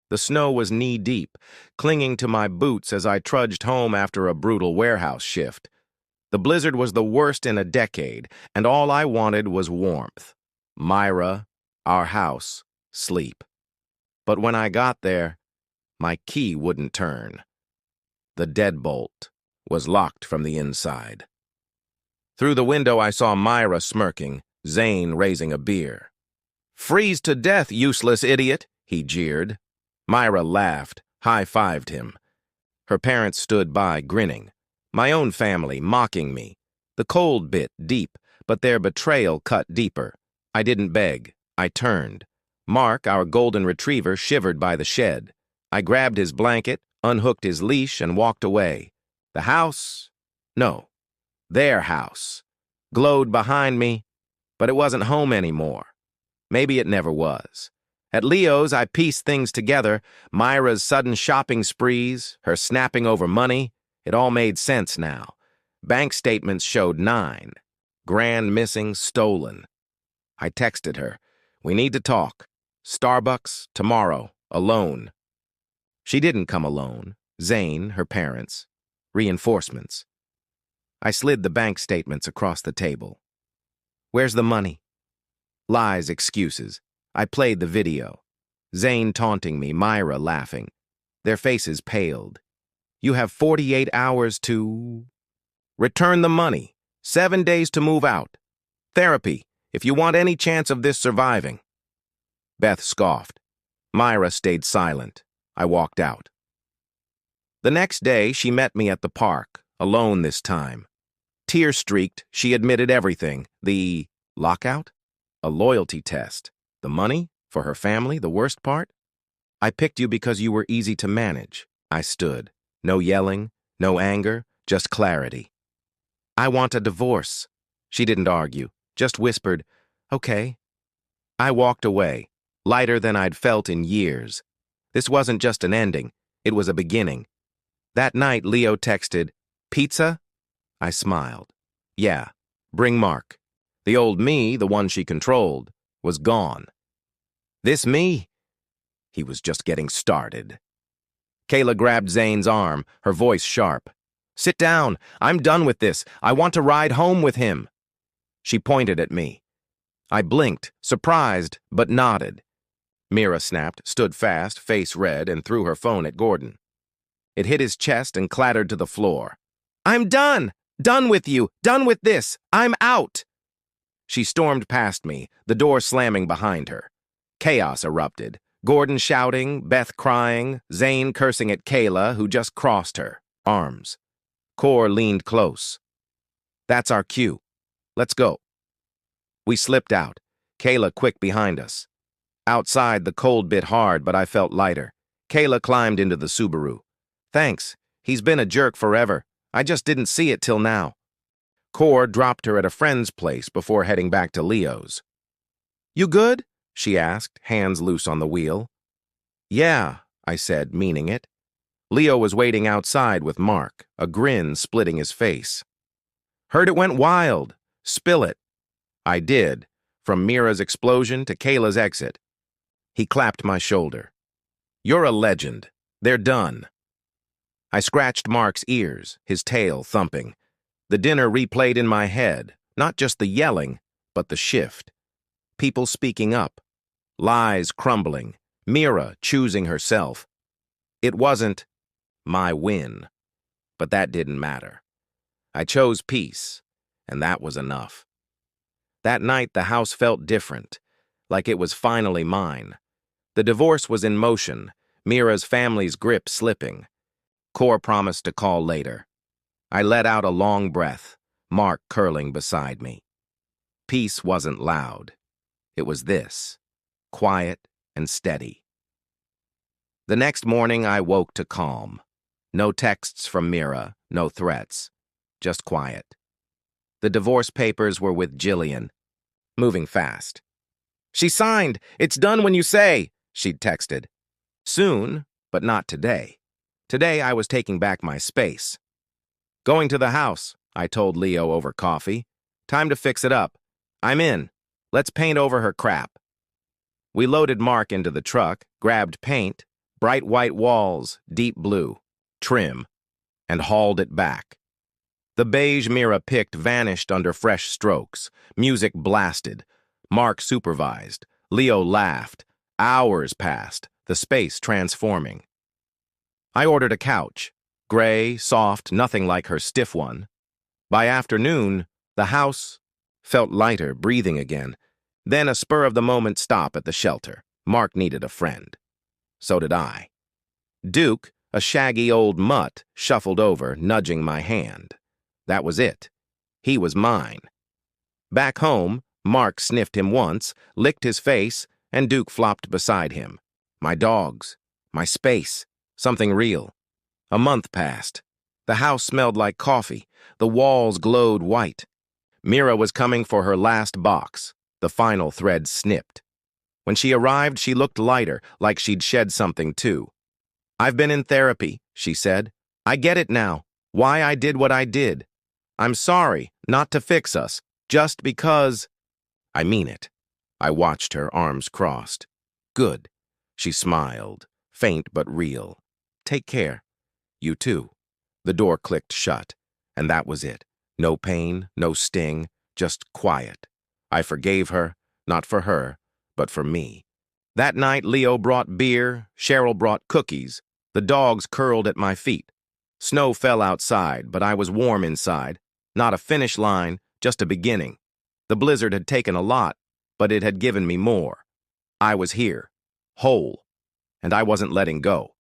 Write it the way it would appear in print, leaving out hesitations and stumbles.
The snow was knee-deep, clinging to my boots as I trudged home after a brutal warehouse shift. The blizzard was the worst in a decade, and all I wanted was warmth. Myra, our house, sleep. But when I got there, my key wouldn't turn. The deadbolt was locked from the inside. Through the window I saw Myra smirking, Zane raising a beer. "Freeze to death, useless idiot," he jeered. Myra laughed, high-fived him. Her parents stood by, grinning. My own family, mocking me. The cold bit deep, but their betrayal cut deeper. I didn't beg. I turned. Mark, our golden retriever, shivered by the shed. I grabbed his blanket, unhooked his leash, and walked away. The house? No. Their house. Glowed behind me, but it wasn't home anymore. Maybe it never was. At Leo's, I pieced things together. Myra's sudden shopping sprees, her snapping over money. It all made sense now. Bank statements showed 9. Grand missing, stolen. I texted her. "We need to talk. Starbucks, tomorrow, alone." She didn't come alone. Zane, her parents. Reinforcements. I slid the bank statements across the table. "Where's the money?" Lies, excuses. I played the video. Zane taunting me, Myra laughing. Their faces paled. "You have 48 hours to... return the money. 7 days to move out. Therapy, if you want any chance of this surviving." Beth scoffed. Myra stayed silent. I walked out. The next day, she met me at the park, alone this time. Tear-streaked, she admitted everything. The lockout? A loyalty test. The money? For her family, the worst part? "I picked you because you were easy to manage." I stood. No yelling, no anger, just clarity. "I want a divorce." She didn't argue, just whispered, "Okay." I walked away, lighter than I'd felt in years. This wasn't just an ending, it was a beginning. That night, Leo texted, "Pizza?" I smiled. "Yeah, bring Mark." The old me, the one she controlled, was gone. This me? He was just getting started. Kayla grabbed Zane's arm, her voice sharp. "Sit down. I'm done with this. I want to ride home with him." She pointed at me. I blinked, surprised, but nodded. Mira snapped, stood fast, face red, and threw her phone at Gordon. It hit his chest and clattered to the floor. "I'm done! Done with you! Done with this! I'm out!" She stormed past me, the door slamming behind her. Chaos erupted. Gordon shouting, Beth crying, Zane cursing at Kayla, who just crossed her. Arms. Cor leaned close. "That's our cue. Let's go." We slipped out, Kayla quick behind us. Outside, the cold bit hard, but I felt lighter. Kayla climbed into the Subaru. "Thanks. He's been a jerk forever. I just didn't see it till now." Cor dropped her at a friend's place before heading back to Leo's. "You good?" she asked, hands loose on the wheel. "Yeah," I said, meaning it. Leo was waiting outside with Mark, a grin splitting his face. "Heard it went wild. Spill it." I did, from Mira's explosion to Kayla's exit. He clapped my shoulder. "You're a legend. They're done." I scratched Mark's ears, his tail thumping. The dinner replayed in my head, not just the yelling, but the shift. People speaking up. Lies crumbling. Mira choosing herself. It wasn't my win, but that didn't matter. I chose peace, and that was enough. That night, the house felt different, like it was finally mine. The divorce was in motion, Mira's family's grip slipping. Cor promised to call later. I let out a long breath, Mark curling beside me. Peace wasn't loud. It was this, quiet and steady. The next morning, I woke to calm. No texts from Mira, no threats, just quiet. The divorce papers were with Jillian, moving fast. "She signed. It's done when you say," she'd texted. Soon, but not today. Today, I was taking back my space. "Going to the house," I told Leo over coffee. "Time to fix it up. I'm in. Let's paint over her crap." We loaded Mark into the truck, grabbed paint, Bright white walls, deep blue, trim, and hauled it back. The beige Mira picked vanished under fresh strokes. Music blasted. Mark supervised. Leo laughed. Hours passed, the space transforming. I ordered a couch. Gray, soft, nothing like her stiff one. By afternoon, the house felt lighter, breathing again. Then a spur-of-the-moment stop at the shelter. Mark needed a friend. So did I. Duke, a shaggy old mutt, shuffled over, nudging my hand. That was it. He was mine. Back home, Mark sniffed him once, licked his face, and Duke flopped beside him. My dogs. My space. Something real. A month passed. The house smelled like coffee. The walls glowed white. Mira was coming for her last box. The final thread snipped. When she arrived, she looked lighter, like she'd shed something too. "I've been in therapy," she said. "I get it now. Why I did what I did. I'm sorry, not to fix us, just because—" "I mean it." I watched her, arms crossed. "Good." She smiled, faint but real. "Take care. You too." The door clicked shut, and that was it. No pain, no sting, just quiet. I forgave her, not for her, but for me. That night, Leo brought beer, Cheryl brought cookies. The dogs curled at my feet. Snow fell outside, but I was warm inside. Not a finish line, just a beginning. The blizzard had taken a lot, but it had given me more. I was here, whole, and I wasn't letting go.